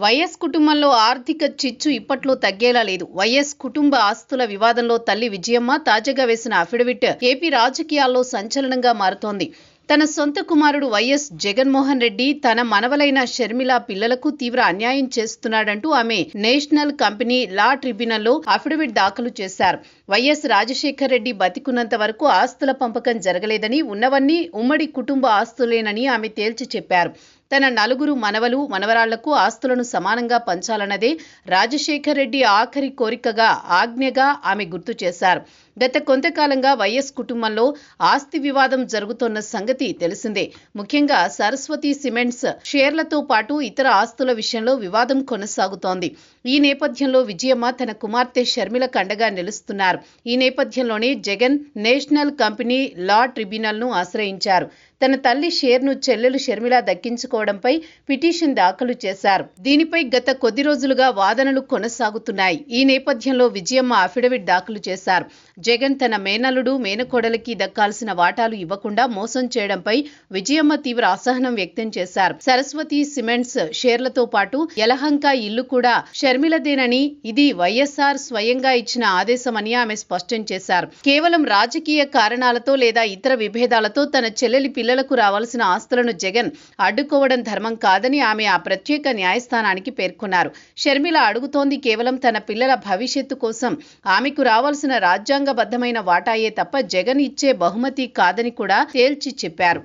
YS కుటుంబంలో ఆర్థిక చిచ్చు ఇప్పట్లో తగ్గేలా లేదు. వైఎస్ కుటుంబ ఆస్తుల వివాదంలో తల్లి విజయమ్మ తాజాగా వేసిన అఫిడవిట్ ఏపీ రాజకీయాల్లో సంచలనంగా మారుతోంది. తన సొంత కుమారుడు వైఎస్ జగన్మోహన్ రెడ్డి తన మనవలైన షర్మిల పిల్లలకు తీవ్ర అన్యాయం చేస్తున్నాడంటూ ఆమె నేషనల్ కంపెనీ లా ట్రిబ్యునల్లో అఫిడవిట్ దాఖలు చేశారు. వైఎస్ రాజశేఖర్ రెడ్డి బతికున్నంత వరకు ఆస్తుల పంపకం జరగలేదని, ఉన్నవన్నీ ఉమ్మడి కుటుంబ ఆస్తులేనని ఆమె తేల్చి చెప్పారు. తన నలుగురు మనవలు మనవరాళ్లకు ఆస్తులను సమానంగా పంచాలన్నదే రాజశేఖర్ రెడ్డి ఆఖరి కోరికగా, ఆజ్ఞగా ఆమె గుర్తు చేశారు. గత కొంతకాలంగా వైఎస్ కుటుంబంలో ఆస్తి వివాదం జరుగుతోన్న సంగతి తెలిసిందే. ముఖ్యంగా సరస్వతి సిమెంట్స్ షేర్లతో పాటు ఇతర ఆస్తుల విషయంలో వివాదం కొనసాగుతోంది. ఈ నేపథ్యంలో విజయమ్మ తన కుమార్తె షర్మిలకు అండగా నిలుస్తున్నారు. ఈ నేపథ్యంలోనే జగన్ నేషనల్ కంపెనీ లా ట్రిబ్యునల్ను ఆశ్రయించారు. తన తల్లి షేర్ను చెల్లెలు షర్మిల దక్కించుకోవడంపై పిటిషన్ దాఖలు చేశారు. దీనిపై గత కొద్ది రోజులుగా వాదనలు కొనసాగుతున్నాయి. ఈ నేపథ్యంలో విజయమ్మ అఫిడవిట్ దాఖలు చేశారు. జగన్ తన మేనల్లుడు మేనకోడలికి దక్కాల్సిన వాటాలు ఇవ్వకుండా మోసం చేయడంపై విజయమ్మ తీవ్ర అసహనం వ్యక్తం చేశారు. సరస్వతి సిమెంట్స్ షేర్లతో పాటు యలహంక ఇల్లు కూడా షర్మిలదేనని, ఇది వైఎస్ఆర్ స్వయంగా ఇచ్చిన ఆదేశమని ఆమె స్పష్టం చేశారు. కేవలం రాజకీయ కారణాలతో లేదా ఇతర విభేదాలతో తన చెల్లెలి పిల్లలకు రావాల్సిన ఆస్తులను జగన్ అడ్డుకోవడం ధర్మం కాదని ఆమె ఆ ప్రత్యేక న్యాయస్థానానికి పేర్కొన్నారు. షర్మిల అడుగుతోంది కేవలం తన పిల్లల భవిష్యత్తు కోసం, ఆమెకు రావాల్సిన రాజ్యాంగబద్ధమైన వాటాయే తప్ప జగన్ ఇచ్చే బహుమతి కాదని కూడా తేల్చి చెప్పారు.